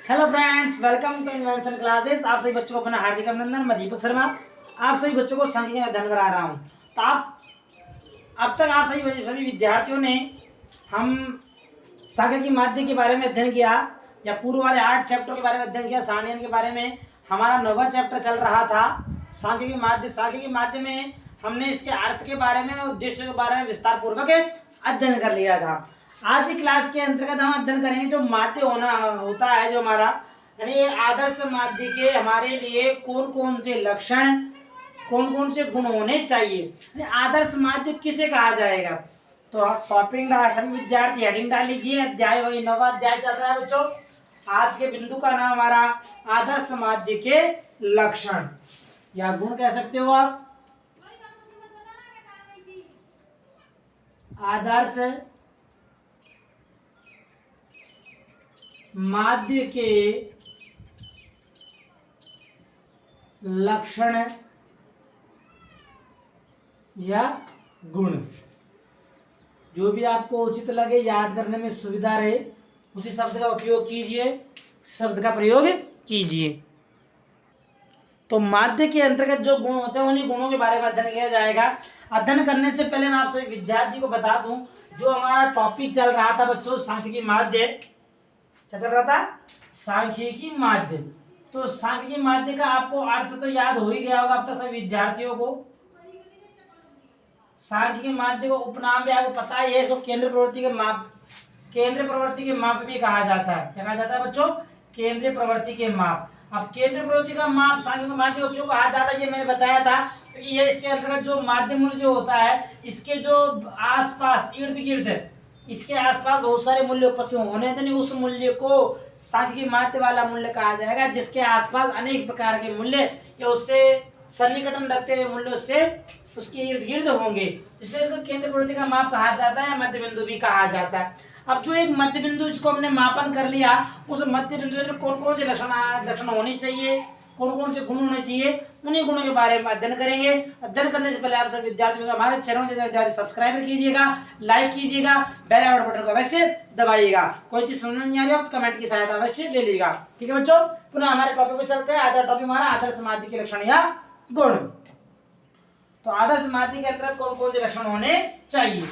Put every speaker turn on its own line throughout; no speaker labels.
Hello friends, welcome to invention classes. आप सभी बच्चों को अपना हार्दिक अभिनंदन। मैं दीपक शर्मा आप सभी बच्चों को सांख्यिकी का अध्ययन करा रहा हूं। तो आप अब तक आप सभी विद्यार्थियों ने हम सांख्यिकी माध्य के बारे में अध्ययन किया, या पूर्व वाले 8 चैप्टर के बारे में अध्ययन किया। सारणी के बारे में हमारा 9वां चैप्टर चल रहा था, सांख्यिकी माध्य में हमने इसके अर्थ के बारे में और उद्देश्य के बारे में विस्तार पूर्वक अध्ययन कर लिया था। आज की क्लास के अंतर्गत हम अध्ययन करेंगे जो माध्य होता है, जो हमारा यानी आदर्श माध्य के हमारे लिए कौन कौन से लक्षण, कौन कौन से गुण होने चाहिए। आदर्श माध्य किसे कहा जाएगा, तो टॉपिक सभी विद्यार्थी हेडिंग डाल लीजिए। अध्याय वही 9वां अध्याय चल रहा है बच्चों। आज के बिंदु का नाम हमारा आदर्श माध्य के लक्षण या गुण कह सकते हो आप। आदर्श माध्य के लक्षण या गुण, जो भी आपको उचित लगे, याद करने में सुविधा रहे, उसी शब्द का उपयोग कीजिए, शब्द का प्रयोग कीजिए। तो माध्य के अंतर्गत जो गुण होते हैं उन्हीं गुणों के बारे में अध्ययन किया जाएगा। अध्ययन करने से पहले मैं आप सभी विद्यार्थी को बता दूं, जो हमारा टॉपिक चल रहा था बच्चों सांख्यिकी माध्य, क्या चल रहा था, सांख्यिकी माध्य। तो सांख्यिकी माध्य का आपको अर्थ तो याद हो ही गया होगा अब तक सभी विद्यार्थियों को। सांख्यिकी माध्य को उपनाम भी आपको पता ही है, इसको केंद्र प्रवृत्ति के माप भी कहा जाता है। क्या कहा जाता है बच्चों, केंद्रीय प्रवृत्ति के माप। अब केंद्रीय प्रवृत्ति का माप सांख्यिकी माध्य को क्यों कहा जाता है, ये मैंने बताया था, क्योंकि ये इसके अंतर्गत जो माध्य मूल्य जो होता है, इसके जो आसपास इर्द गिर्द इसके आसपास बहुत सारे मूल्य उपस्थित होने थे, उस मूल्य को सांख्यिकी माध्य वाला मूल्य कहा जाएगा, जिसके आसपास अनेक प्रकार के मूल्य या उससे सन्निकटन रखते हुए मूल्य उससे उसके इर्द गिर्द होंगे, इसलिए इसको केंद्र प्रवृत्ति का माप कहा जाता है, मध्य बिंदु भी कहा जाता है। अब जो एक मध्य बिंदु जिसको हमने मापन कर लिया, उस मध्य बिंदु में कौन कौन से लक्षण होने चाहिए, कौन कौन से गुण होने चाहिए, उन्हीं गुणों के बारे में अध्ययन करेंगे। अध्ययन करने से पहले आप सभी विद्यार्थियों हमारे चैनल को विद्यार्थी सब्सक्राइब कीजिएगा, लाइक कीजिएगा, बेल आइकन बटन को अवश्य दबाइएगा। कोई चीज समझ नहीं आ रही है तो कमेंट की सहायता अवश्य ले लीजिएगा। ठीक है बच्चों, पुनः हमारे टॉपिक पे चलते हैं। आज का टॉपिक हमारा आदर्श माध्य के लक्षण या गुण। तो आदर्श माध्य के अंतर्गत कौन कौन से लक्षण होने चाहिए,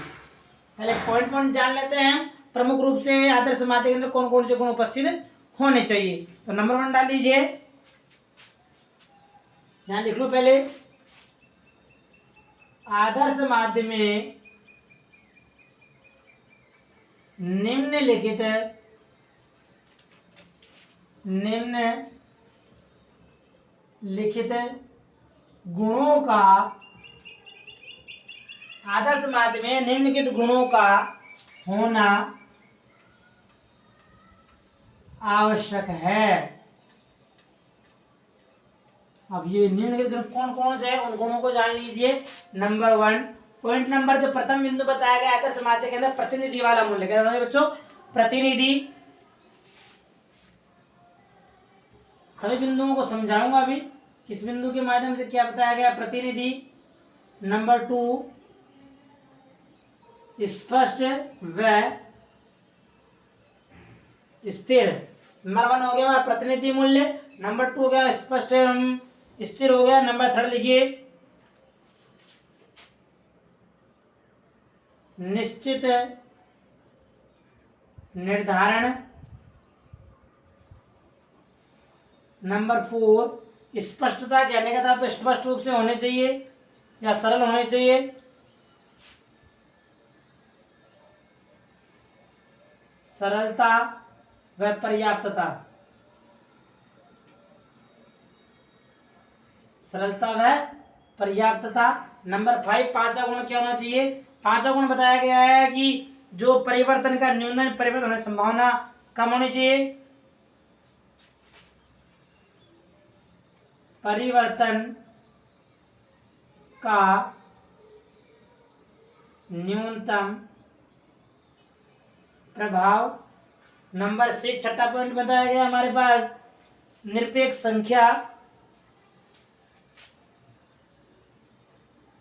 पहले पॉइंट जान लेते हैं। प्रमुख रूप से आदर्श माध्य के अंदर कौन कौन से गुण उपस्थित होने चाहिए। तो नंबर 1 डाल लीजिए, यहां लिख लो पहले। आदर्श माध्य में निम्नलिखित गुणों का, आदर्श माध्य में निम्नलिखित गुणों का होना आवश्यक है। अब ये निम्नलिखित गुण कौन कौन से हैं, उन गुणों को जान लीजिए। नंबर 1 पॉइंट नंबर जो प्रथम बिंदु बताया गया आदर्श माध्य के अंदर प्रतिनिधि वाला मूल्य। क्या है बच्चों, प्रतिनिधि। सभी बिंदुओं को समझाऊंगा अभी, किस बिंदु के माध्यम से क्या बताया गया, प्रतिनिधि। नंबर 2 स्पष्ट व स्थिर। नंबर 1 हो गया प्रतिनिधि मूल्य, नंबर 2 हो गया स्पष्ट स्थिर हो गया। नंबर 3 लिखिए निश्चित निर्धारण। नंबर 4 स्पष्टता। कहने का था तो स्पष्ट रूप से होने चाहिए या सरल होने चाहिए। सरलता व पर्याप्तता। सरलता व पर्याप्तता। नंबर 5 पांचवा गुण क्या होना चाहिए, पांचवा गुण बताया गया है कि जो परिवर्तन का न्यूनतम परिवर्तन होने की संभावना कम होनी चाहिए। परिवर्तन का न्यूनतम प्रभाव। नंबर 6 छठा पॉइंट बताया गया हमारे पास निरपेक्ष संख्या।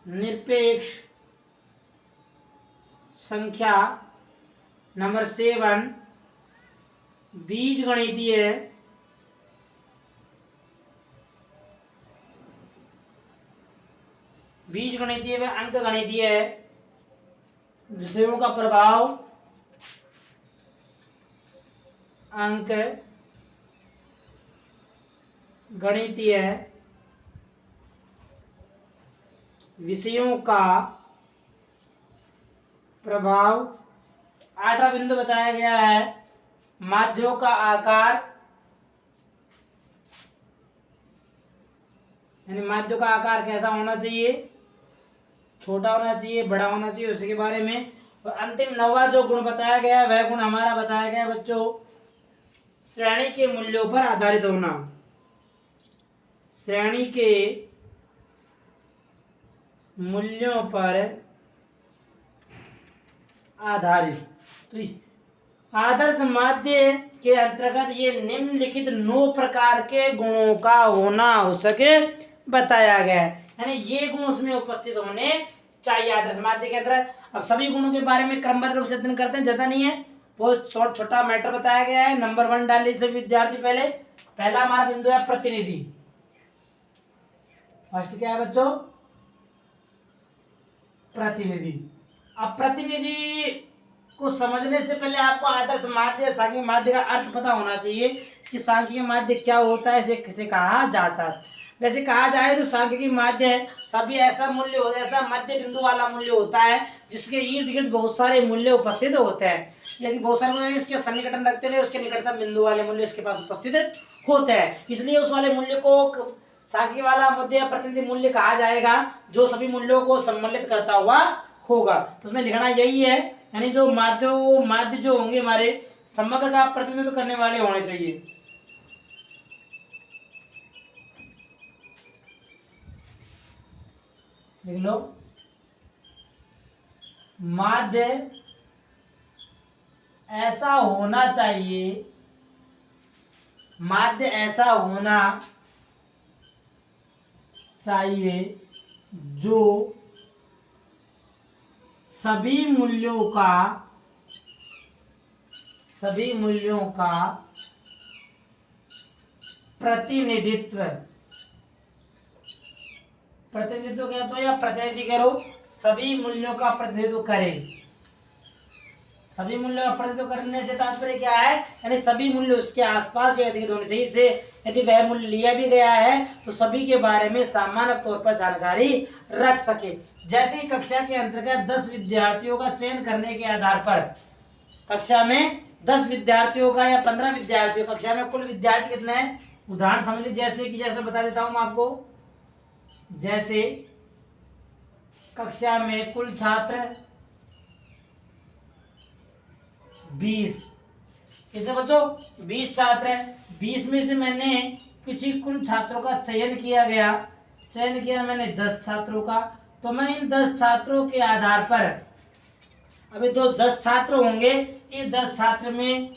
निरपेक्ष संख्या। नंबर 7 बीजगणितीय बीज गणितीय व अंक गणितीय विषयों का प्रभाव अंक गणितीय विषयों का प्रभाव। 8वां बिंदु बताया गया है माध्यों का आकार, यानी माध्यों का आकार कैसा होना चाहिए, छोटा होना चाहिए, बड़ा होना चाहिए, उसके बारे में। और अंतिम 9वां जो गुण बताया गया है वह गुण हमारा बताया गया बच्चों श्रेणी के मूल्यों पर आधारित होना। श्रेणी के मूल्यों पर आधारित। तो आदर्श माध्य के अंतर्गत ये निम्नलिखित 9 प्रकार के गुणों का होना हो सके बताया गया है, यानी ये गुण उसमें उपस्थित होने चाहिए आदर्श माध्य के अंदर। अब सभी गुणों के बारे में क्रमबद्ध रूप से अध्ययन करते हैं, ज्यादा नहीं है, बहुत शॉर्ट छोटा मैटर बताया गया है। नंबर 1 डाल लीजिए विद्यार्थी। पहला हमारा बिंदु है प्रतिनिधि। फर्स्ट क्या है बच्चों, प्रतिनिधि। अब प्रतिनिधि को समझने से पहले आपको आदर्श माध्य सांख्यिक माध्य का अर्थ पता होना चाहिए कि सांख्यिक माध्य क्या होता है, इसे किसे कहा जाता है। वैसे कहा जाए तो सांख्यिक माध्य है सभी ऐसा मूल्य होता है, ऐसा मध्य बिंदु वाला मूल्य होता है जिसके इर्द गिर्द बहुत सारे मूल्य उपस्थित होते हैं। यदि बहुत सारे मूल्य इसके सन्निकटन रखते हैं, उसके निकटतम बिंदु वाले मूल्य इसके पास उपस्थित होते हैं, इसलिए उस वाले मूल्य को सांख्यिक वाला मध्य या प्रतिनिधि मूल्य कहा जाएगा जो सभी मूल्यों को सम्मिलित करता हुआ होगा। तो उसमें लिखना यही है, यानी जो माध्य जो होंगे हमारे समग्र का प्रतिनिधित्व करने वाले होने चाहिए। लिख लो, माध्य ऐसा होना चाहिए, माध्य ऐसा होना चाहिए जो सभी मूल्यों का प्रतिनिधित्व क्या तो या प्रतिनिधि करो, सभी मूल्यों का प्रतिनिधित्व करे। सभी मूल्यों का प्रतिनिधित्व करने से तात्पर्य क्या है, यानी सभी मूल्य उसके आसपास या अधिक होने चाहिए। इसे यदि वह मूल्य लिया भी गया है तो सभी के बारे में सामान्य तौर पर जानकारी रख सके। जैसे ही कक्षा के अंतर्गत 10 विद्यार्थियों का चयन करने के आधार पर, कक्षा में 10 विद्यार्थियों का या 15 विद्यार्थियों, कक्षा में कुल विद्यार्थी कितने हैं, उदाहरण समझ लीजिए। जैसे बता देता हूं मैं आपको, जैसे कक्षा में कुल छात्र 20, कितने बच्चों 20 छात्र हैं। 20 में से मैंने कुछ कुल छात्रों का चयन किया मैंने 10 छात्रों का। तो मैं इन 10 छात्रों के आधार पर, अभी तो 10 छात्र होंगे, ये 10 छात्र में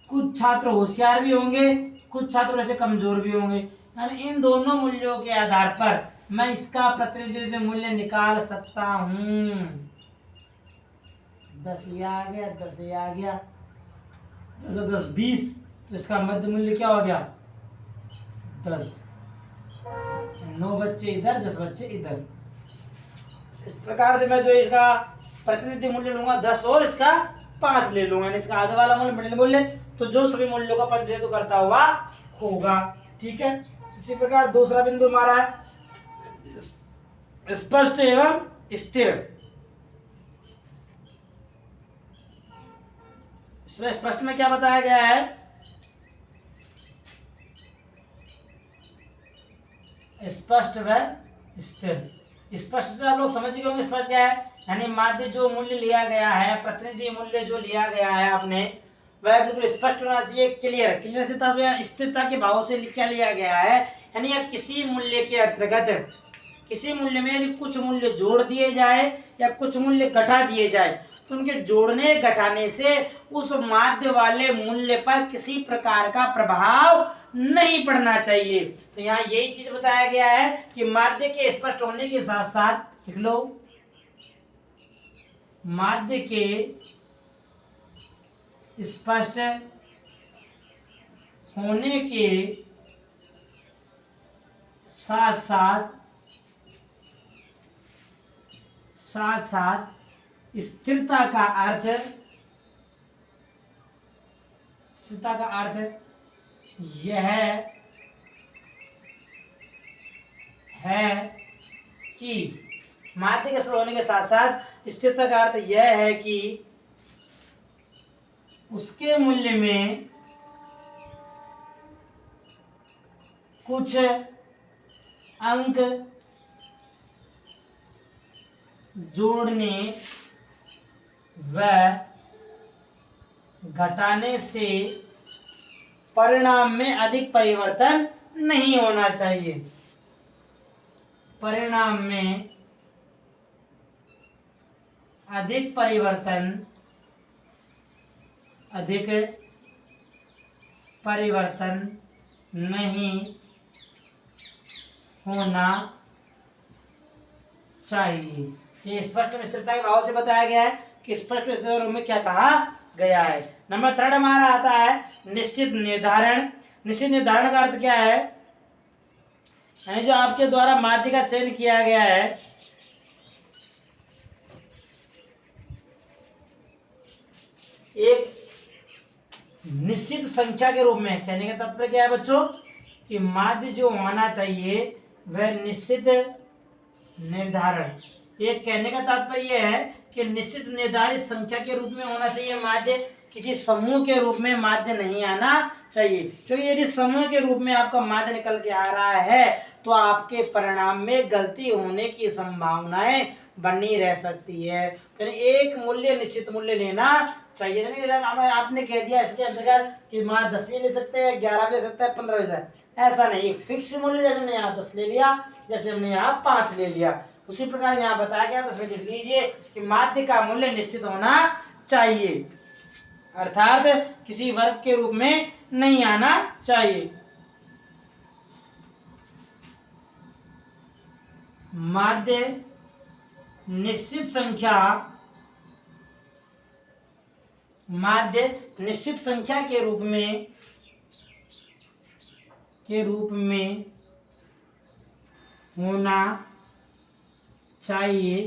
कुछ छात्र होशियार भी होंगे, कुछ छात्र ऐसे कमजोर भी होंगे, यानी इन दोनों मूल्यों के आधार पर मैं इसका प्रतिनिधित्व मूल्य निकाल सकता हूं। 10 ये आ गया, 10 ये आ गया, 10 20, तो इसका मध्य मूल्य क्या हो गया 10। 9 बच्चे इधर, 10 बच्चे इधर। इस प्रकार से मैं जो इसका प्रतिनिधि मूल्य लूंगा 10 और इसका 5 ले लूंगा, इसका आधा वाला मूल्य मिडिल मूल्य, तो जो सभी मूल्यों का प्रतिनिधित्व करता हुआ होगा। ठीक है, इसी प्रकार दूसरा बिंदु हमारा है स्पष्ट एवं स्थिर। इसमें स्पष्ट में क्या बताया गया है, स्पष्ट व स्थिर। स्पष्ट से आप लोग समझ गए होंगे स्पष्ट क्या है, यानी माध्य जो मूल्य लिया गया है, प्रतिनिधि मूल्य जो लिया गया है आपने, वह बिल्कुल स्पष्ट होना चाहिए, क्लियर से। तब स्थिरता के भाव से क्या लिया गया है, यानी किसी मूल्य के अंतर्गत, किसी मूल्य में यदि कुछ मूल्य जोड़ दिए जाए या कुछ मूल्य घटा दिए जाए, तो उनके जोड़ने घटाने से उस माध्य वाले मूल्य पर किसी प्रकार का प्रभाव नहीं पड़ना चाहिए। तो यहाँ यही चीज बताया गया है कि माध्य के स्पष्ट होने के साथ साथ, लिख लो, माध्य के स्पष्ट होने के साथ साथ साथ साथ स्थिरता का अर्थ, स्थिरता का अर्थ यह है कि माध्य के स्थिर होने के साथ साथ स्थिरता का अर्थ यह है कि उसके मूल्य में कुछ अंक जोड़ने व घटाने से परिणाम में अधिक परिवर्तन नहीं होना चाहिए। परिणाम में अधिक परिवर्तन नहीं होना चाहिए। ये स्पष्ट स्थिरता के भाव से बताया गया है कि स्पष्ट स्थिरता रूप में क्या कहा गया है। नंबर 3 हमारा आता है निश्चित निर्धारण। निश्चित निर्धारण का अर्थ क्या है, यानी जो आपके द्वारा माध्य का चयन किया गया है, एक निश्चित संख्या के रूप में। कहने का तात्पर्य क्या है बच्चों कि माध्य जो होना चाहिए वह निश्चित निर्धारण। एक कहने का तात्पर्य यह है कि निश्चित निर्धारित संख्या के रूप में होना चाहिए माध्य, किसी समूह के रूप में माध्य नहीं आना चाहिए। क्योंकि यदि समूह के रूप में आपका माध्य निकल के आ रहा है तो आपके परिणाम में गलती होने की संभावनाएं बनी रह सकती है। तो एक मूल्य निश्चित मूल्य लेना चाहिए। आपने कह दिया इसके अंतर्गत कि माध्य 10 भी ले सकते हैं, 11 भी ले सकते हैं, 15 भी ले सकते हैं, ऐसा नहीं। एक फिक्स मूल्य, जैसे हमने यहाँ 10 ले लिया, जैसे हमने यहाँ 5 ले लिया, उसी प्रकार यहाँ बताया गया। तो उसमें लिख लीजिए कि माध्य का मूल्य निश्चित होना चाहिए, अर्थात किसी वर्ग के रूप में नहीं आना चाहिए। माध्य निश्चित संख्या के रूप में होना चाहिए।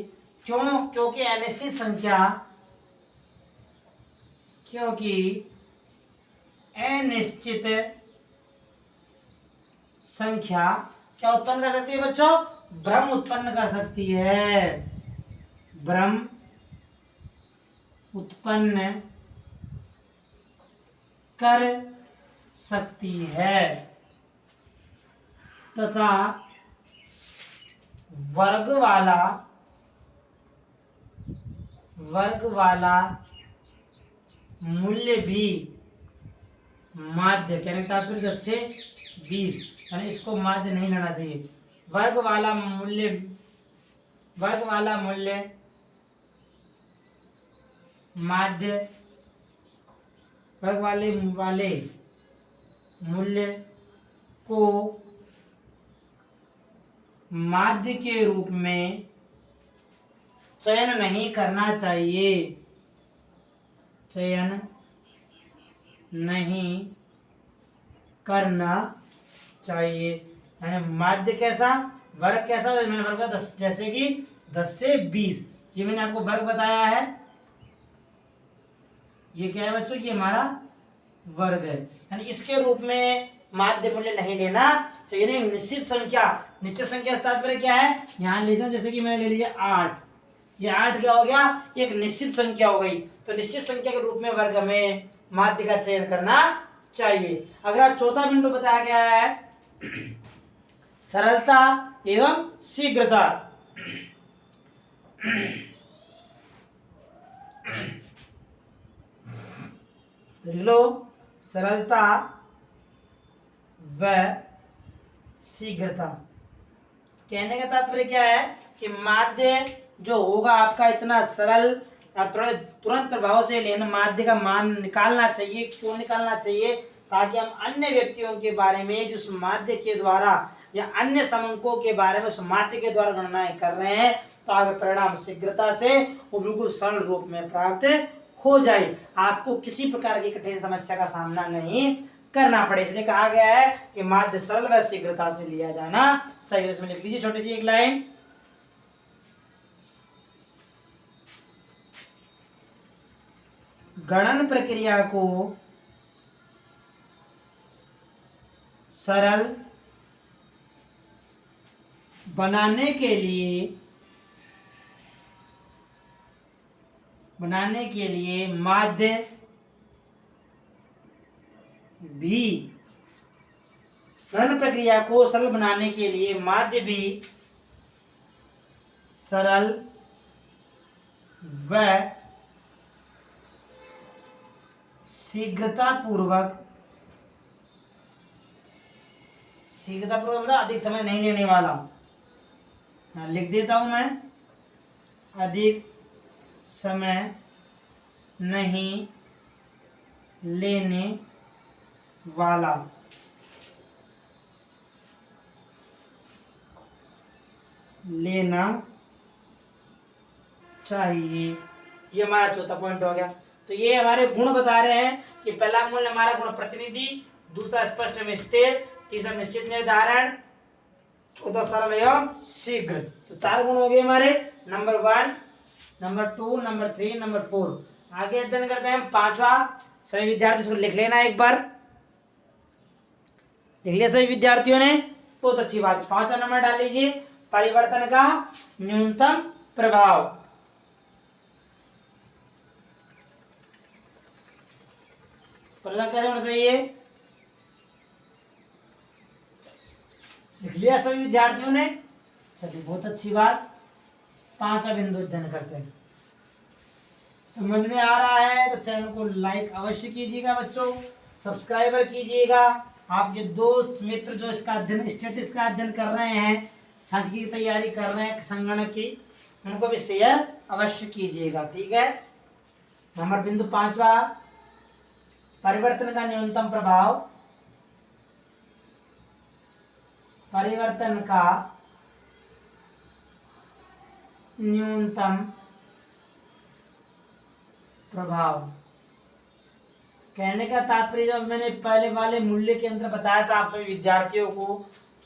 क्यों? क्योंकि अनिश्चित संख्या, क्योंकि अनिश्चित संख्या क्या उत्पन्न कर सकती है बच्चों? भ्रम उत्पन्न कर सकती है। भ्रम उत्पन्न कर सकती है तथा वर्ग वाला मूल्य भी माध्य, कहने का तात्पर्य 10 से 20, यानी इसको माध्य नहीं लेना चाहिए। वर्ग वाला मूल्य माध्य, वर्ग वाले मूल्य को माध्य के रूप में चयन नहीं करना चाहिए। चयन नहीं करना चाहिए, यानी माध्य कैसा, वर्ग कैसा, मैंने वर्ग 10, जैसे कि 10 से 20, ये मैंने आपको वर्ग बताया है। ये क्या है बच्चों? ये हमारा वर्ग है, यानी इसके रूप में माध्य मूल्य नहीं लेना चाहिए। नहीं, निश्चित संख्या से तात्पर्य क्या है? यहाँ लेते हैं, जैसे कि मैंने ले लिया 8, ये 8 क्या हो गया? एक निश्चित संख्या हो गई। तो निश्चित संख्या के रूप में वर्ग में माध्य का चयन करना चाहिए। अगला चौथा बिंदु बताया गया है सरलता एवं शीघ्रता। लो, सरलता व शीघ्रता। कहने का तात्पर्य क्या है कि माध्य जो होगा आपका इतना सरल और तुरंत प्रभाव से लेना, माध्य का मान निकालना चाहिए। क्यों निकालना चाहिए? ताकि हम अन्य व्यक्तियों के बारे में जो उस माध्य के द्वारा या अन्य समंकों के बारे में उस माध्य के द्वारा गणनाएं कर रहे हैं तो आपके परिणाम शीघ्रता से वो बिल्कुल सरल रूप में प्राप्त हो जाए, आपको किसी प्रकार की कठिन समस्या का सामना नहीं करना पड़े। इसलिए कहा गया है कि माध्य सरल व शीघ्रता से लिया जाना चाहिए। इसमें लिख लीजिए छोटी सी एक लाइन, गणन प्रक्रिया को सरल बनाने के लिए माध्य भी गणन प्रक्रिया को सरल बनाने के लिए माध्य भी सरल व शीघ्रतापूर्वक मतलब अधिक समय नहीं लेने वाला, लिख देता हूं मैं, अधिक समय नहीं लेने वाला लेना चाहिए। ये हमारा चौथा पॉइंट हो गया। तो ये हमारे गुण बता रहे हैं कि पहला मूल्य हमारा गुण प्रतिनिधि, दूसरा स्पष्ट एवं स्थिर, तीसरा निश्चित निर्धारण, चौथा सरल एवं शीघ्र। तो 4 गुण हो गए हमारे, नंबर 1, नंबर 2, नंबर 3, नंबर 4। आगे अध्ययन करते हैं हम 5वां। सभी विद्यार्थी इसको लिख लेना, एक बार लिख लिया सभी विद्यार्थियों ने, बहुत अच्छी बात। 5वां नंबर डाल लीजिए, परिवर्तन का न्यूनतम प्रभाव। परिवर्तन कैसे होना चाहिए, लिख लिया सभी विद्यार्थियों ने। चलिए बहुत अच्छी बात। 5वां बिंदु अध्ययन करते हैं। समझ में आ रहा है तो चैनल को लाइक अवश्य कीजिएगा बच्चों, सब्सक्राइबर कीजिएगा। आपके दोस्त मित्र जो इसका अध्ययन, स्टैटिस्टिक्स का अध्ययन कर रहे हैं, सांख्यिकी की तैयारी कर रहे हैं संगणक की, उनको भी शेयर अवश्य कीजिएगा, ठीक है। नंबर बिंदु 5वां, परिवर्तन का न्यूनतम प्रभाव। परिवर्तन का न्यूनतम प्रभाव कहने का तात्पर्य, जब मैंने पहले वाले मूल्य के अंदर बताया था आप सभी विद्यार्थियों को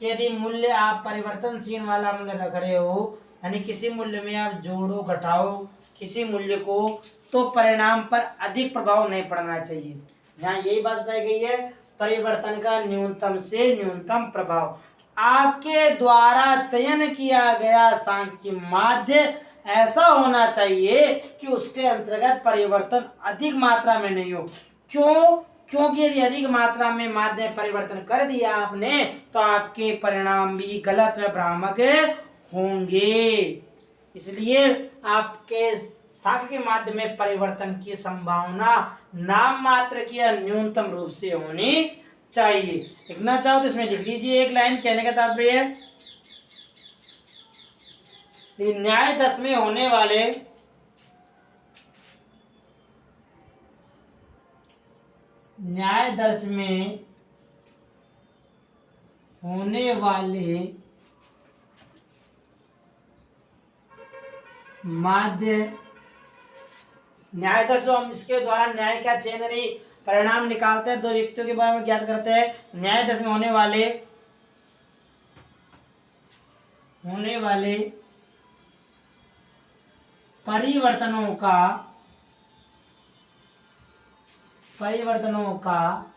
कि यदि मूल्य आप परिवर्तनशील वाला मूल्य रख रहे हो, यानी किसी मूल्य में आप जोड़ो घटाओ किसी मूल्य को, तो परिणाम पर अधिक प्रभाव नहीं पड़ना चाहिए। यहाँ यही बात बताई गई है, परिवर्तन का न्यूनतम से न्यूनतम प्रभाव। आपके द्वारा चयन किया गया सांख्यिकी माध्य ऐसा होना चाहिए कि उसके अंतर्गत परिवर्तन अधिक मात्रा में नहीं हो। क्यों? क्योंकि यदि अधिक मात्रा में माध्य में परिवर्तन कर दिया आपने तो आपके परिणाम भी गलत व भ्रामक होंगे। इसलिए आपके सांख्यिकी माध्य में परिवर्तन की संभावना नाम मात्र की या न्यूनतम रूप से होनी चाहिए। लिखना चाहो तो इसमें लिख लीजिए एक लाइन। कहने का तात्पर्य है न्याय 10 में होने वाले न्याय 10 में होने वाले माध्य न्याय 10 जो हम इसके द्वारा न्याय का चयन नहीं परिणाम निकालते हैं, 2 व्यक्तियों के बारे में ज्ञात करते हैं। न्याय 10 में होने वाले परिवर्तनों का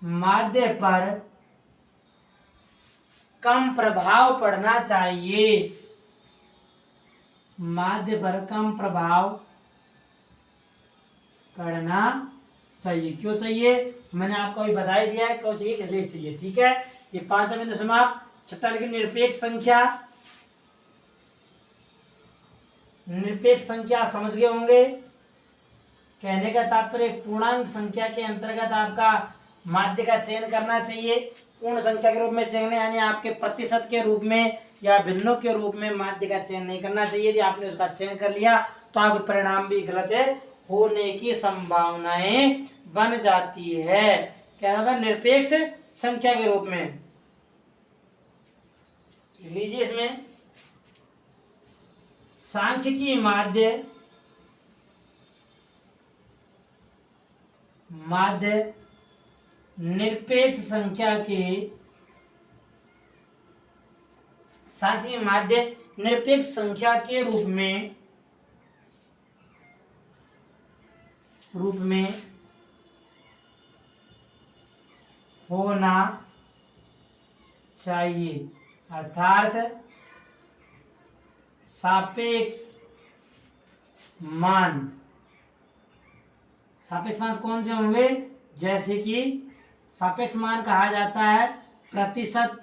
माध्य पर कम प्रभाव पड़ना चाहिए। माध्य पर कम प्रभाव पड़ना चाहिए। क्यों चाहिए? मैंने आपको अभी बता ही दिया है क्यों चाहिए, किस लिए चाहिए, ठीक है। ये 5वां बिंदु समाप्त। छठा लिखिए निरपेक्ष संख्या। निरपेक्ष संख्या समझ गए होंगे। कहने का तात्पर्य पूर्णांक संख्या के अंतर्गत आपका माध्य का चयन करना चाहिए। पूर्ण संख्या के रूप में चयन, यानी आपके प्रतिशत के रूप में या भिन्नों के रूप में माध्य का चयन नहीं करना चाहिए। यदि आपने उसका चयन कर लिया तो आपके परिणाम भी गलत होने की संभावनाएं बन जाती है। क्या होगा? निरपेक्ष संख्या के रूप में लीजिए। इसमें सांख्यिकी माध्य निरपेक्ष संख्या के सांख्यिकी माध्य निरपेक्ष संख्या के रूप में रूप में होना चाहिए, अर्थात सापेक्ष मान। सापेक्ष मान कौन से होंगे? जैसे कि सापेक्ष मान कहा जाता है प्रतिशत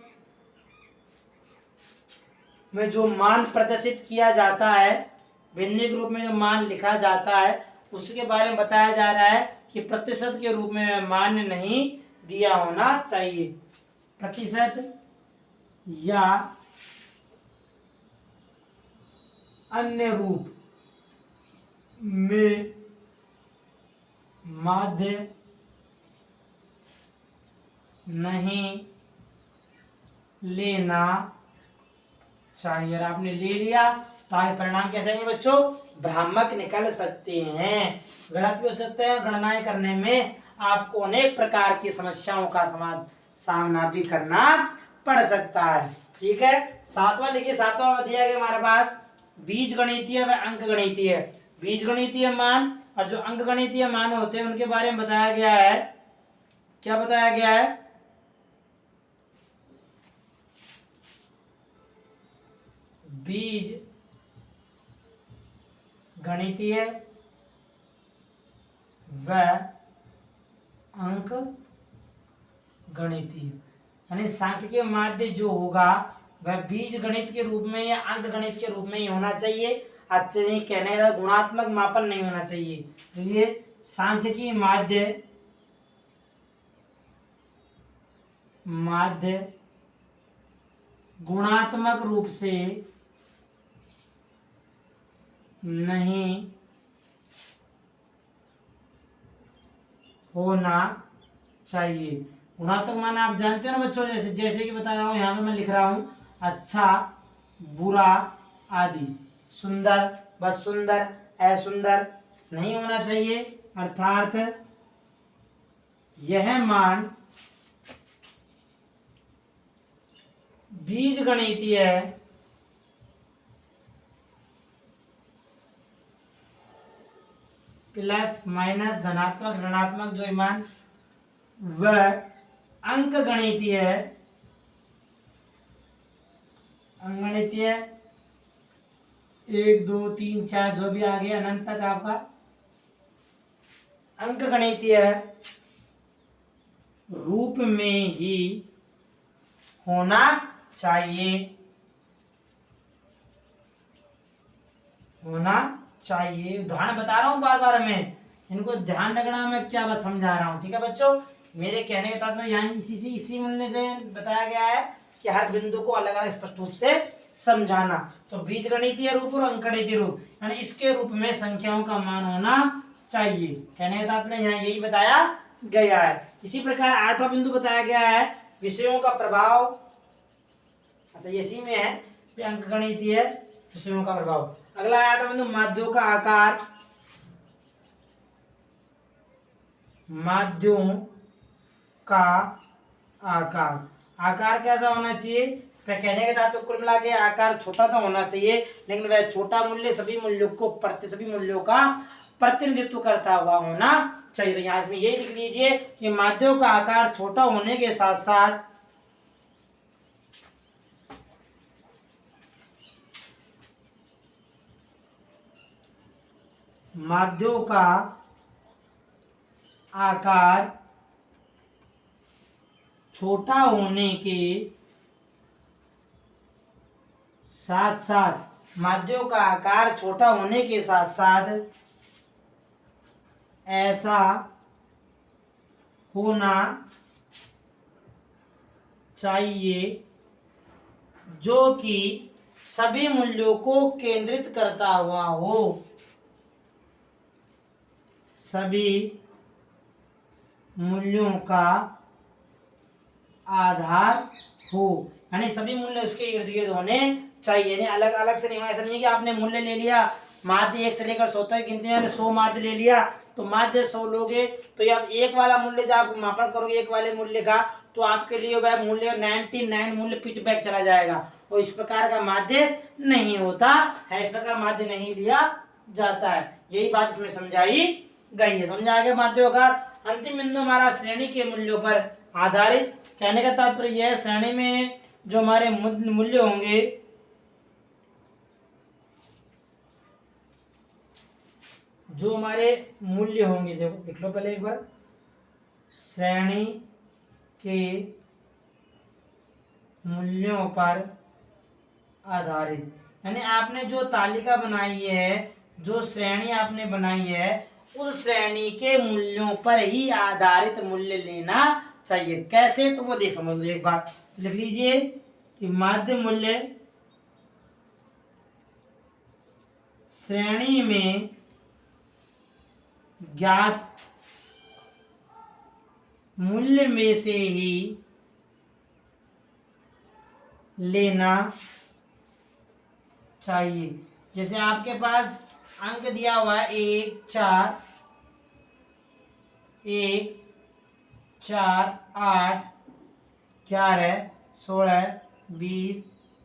में जो मान प्रदर्शित किया जाता है, भिन्न के रूप में जो मान लिखा जाता है, उसके बारे में बताया जा रहा है कि प्रतिशत के रूप में मान नहीं दिया होना चाहिए। प्रतिशत या अन्य रूप में माध्य नहीं लेना चाहिए। और आपने ले लिया तो आगे परिणाम कैसे आएंगे बच्चों? भ्रामक निकल सकते हैं, गलत भी हो सकते हैं। गणनाएं करने में आपको अनेक प्रकार की समस्याओं का सामना भी करना पड़ सकता है। ठीक है, सातवां लिखिए। सातवां दिया गया हमारे पास बीज गणितीय व अंक गणितीय। बीज गणितीय मान और जो अंक गणितीय मान होते हैं उनके बारे में बताया गया है। क्या बताया गया है? बीज गणितीय व अंक गणितीय, यानी सांख्यिकीय माध्य जो होगा वह बीज गणित के रूप में या अंक गणित के रूप में ही होना चाहिए। अच्छे नहीं कहने का गुणात्मक मापन नहीं होना चाहिए। तो ये सांख्यिकीय माध्य गुणात्मक रूप से नहीं होना चाहिए। गुणात्मक मान आप जानते हो ना बच्चों, जैसे जैसे कि बता रहा हूँ, यहाँ पे मैं लिख रहा हूँ अच्छा, बुरा आदि। सुंदर, बस सुंदर, असुंदर नहीं होना चाहिए। अर्थात यह मान बीज गणितीय प्लस माइनस धनात्मक ऋणात्मक जो मान व अंक गणितीय एक दो तीन चार जो भी आ गया अनंत तक आपका अंक गणितीय रूप में ही होना चाहिए, होना चाहिए। उदाहरण बता रहा हूं बार बार, मैं इनको ध्यान रखना, मैं क्या बात समझा रहा हूं। ठीक है बच्चों, मेरे कहने के साथ में यहाँ इसी मूल्य से बताया गया है कि हर बिंदु को अलग अलग स्पष्ट रूप से समझाना। तो बीज गणितीय रूप और अंक गणितीय रूप, यानी इसके रूप में संख्याओं का मान होना चाहिए। कहने के साथ में यहाँ यही बताया गया है। इसी प्रकार आठवां बिंदु बताया गया है विषयों का प्रभाव। अच्छा, इसी में है अंक गणितीय विषयों का प्रभाव। अगला है आठवां बिंदु माध्यों का आकार। माध्यों का आकार, आकार कैसा होना चाहिए? कहने के साथ तो कुल मिला के आकार छोटा तो होना चाहिए, लेकिन वह छोटा मूल्य सभी मूल्यों का प्रतिनिधित्व करता हुआ होना चाहिए। तो यहाँ इसमें यही लिख लीजिए कि माध्यों का आकार छोटा होने के साथ साथ माध्यों का आकार छोटा होने के साथ साथ माध्यों का आकार छोटा होने के साथ साथ ऐसा होना चाहिए जो कि सभी मूल्यों को केंद्रित करता हुआ हो, सभी मूल्यों का आधार हो, यानी सभी मूल्य उसके इर्द गिर्द होने चाहिए। यानी अलग अलग से नहीं होना। ऐसा नहीं है कि आपने मूल्य ले लिया माध्य 1 से लेकर 100 तक गिनती में 100 माध्य ले लिया तो माध्य 100 लोगे, तो ये आप एक वाला मूल्य जब आप मापन करोगे एक वाले मूल्य का, तो आपके लिए वह मूल्य 99 मूल्य पिच बैक चला जाएगा। और इस प्रकार का माध्य नहीं होता है, इस प्रकार माध्य नहीं लिया जाता है। यही बात इसमें समझाई गई है। समझ आ गया माध्यों का। अंतिम बिंदु हमारा श्रेणी के मूल्यों पर आधारित। कहने का तात्पर्य यह है श्रेणी में जो हमारे मूल्य होंगे देखो लिख लो पहले एक बार, श्रेणी के मूल्यों पर आधारित, यानी आपने जो तालिका बनाई है, जो श्रेणी आपने बनाई है, उस श्रेणी के मूल्यों पर ही आधारित मूल्य लेना चाहिए। कैसे, तो वो देख समझ लो एक बार। लिख लीजिए कि माध्य मूल्य श्रेणी में ज्ञात मूल्य में से ही लेना चाहिए। जैसे आपके पास अंक दिया हुआ है 1 4 1 4 8 11 16 20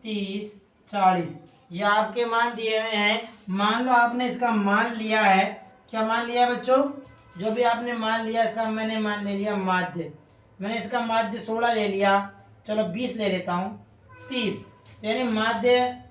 30 40, ये आपके मान दिए हुए हैं। मान लो आपने इसका मान लिया है, क्या मान लिया बच्चों, जो भी आपने मान लिया इसका मैंने मान ले लिया माध्य। मैंने इसका माध्य 16 ले लिया, चलो 20 ले लेता हूँ, 30, यानी माध्य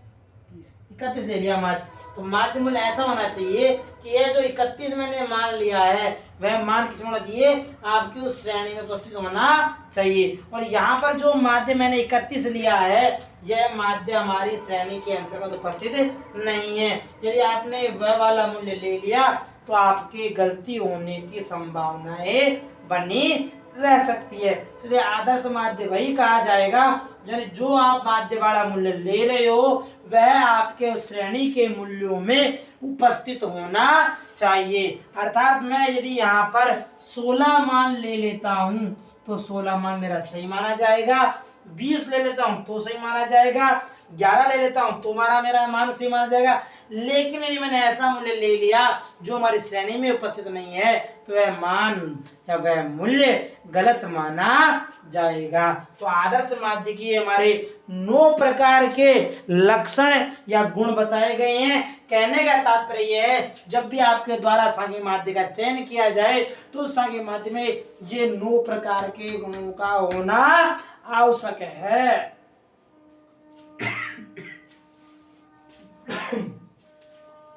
31 ले लिया माध्य। तो माध्य मूल्य ऐसा होना चाहिए कि ये जो 31 मैंने मान लिया है वह मान किसमें होना चाहिए, आपकी उस श्रेणी में उपस्थित होना चाहिए। और यहाँ पर जो माध्य मैंने 31 लिया है, यह माध्य हमारी श्रेणी के अंतर्गत उपस्थित नहीं है। यदि आपने वह वाला मूल्य ले लिया तो आपकी गलती होने की संभावनाएं बनी रह सकती है। इसलिए आदर्श माध्य वही कहा जाएगा यानी जो आप माध्य वाला मूल्य ले रहे हो वह आपके श्रेणी के मूल्यों में उपस्थित होना चाहिए। अर्थात मैं यदि यहाँ पर 16 मान ले लेता हूँ तो 16 मान मेरा सही माना जाएगा, 20 ले लेता हूँ तो सही माना जाएगा, 11 ले लेता हूँ तो मेरा मान सही माना जाएगा। लेकिन यदि मैंने ऐसा मूल्य ले लिया जो हमारी श्रेणी में उपस्थित नहीं है तो वह मान या वह मूल्य गलत माना जाएगा। तो आदर्श माध्य की हमारे 9 प्रकार के लक्षण या गुण बताए गए हैं। कहने का तात्पर्य यह है जब भी आपके द्वारा सांघिक माध्य का चयन किया जाए तो सांघिक माध्य में ये 9 प्रकार के गुणों का होना आवश्यक है।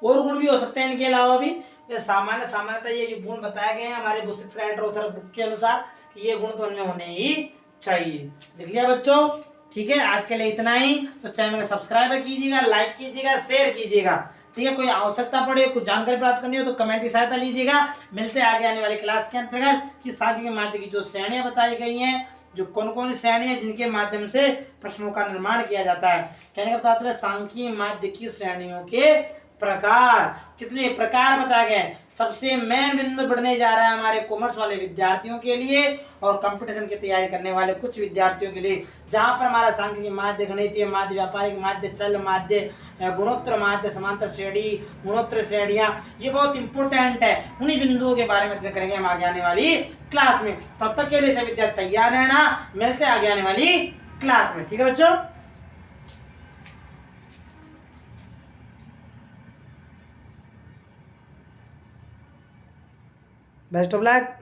और गुण भी हो सकते हैं इनके अलावा भी। सामान्यतः ये जो गुण बताए गए हैं हमारे बुक के अनुसार कि ये गुण तो उनमें होने ही चाहिए। देख लिया बच्चों, ठीक है। आज के लिए इतना ही। तो चैनल को सब्सक्राइब कीजिएगा, लाइक कीजिएगा, शेयर कीजिएगा, ठीक है। कोई आवश्यकता पड़े, कुछ जानकारी प्राप्त करनी हो तो कमेंट की सहायता लीजिएगा। मिलते हैं आगे आने वाली क्लास के अंतर्गत कि सांख्यिकी माध्य की जो श्रेणियां बताई गई हैं, जो कौन कौन सी श्रेणी है जिनके माध्यम से प्रश्नों का निर्माण किया जाता है। कहने का तात्पर्य सांख्यिकी माध्य की श्रेणियों के प्रकार, कितने प्रकार बताए गए। सबसे मेन बिंदु बढ़ने जा रहा है हमारे कॉमर्स वाले विद्यार्थियों के लिए और कंपटीशन की तैयारी करने वाले कुछ विद्यार्थियों के लिए, जहां पर हमारा सांख्यिकी माध्य, गणितीय माध्य, व्यापारिक माध्य, चल माध्य, गुणोत्तर माध्य, समांतर श्रेणी, गुणोत्तर श्रेणियां, ये बहुत इंपोर्टेंट है। उन्हीं बिंदुओं के बारे में अध्ययन करेंगे हम आगे आने वाली क्लास में। तब तक के लिए सभी विद्यार्थी तैयार रहना। मिलते हैं आगे आने वाली क्लास में, ठीक है बच्चों। Best of luck.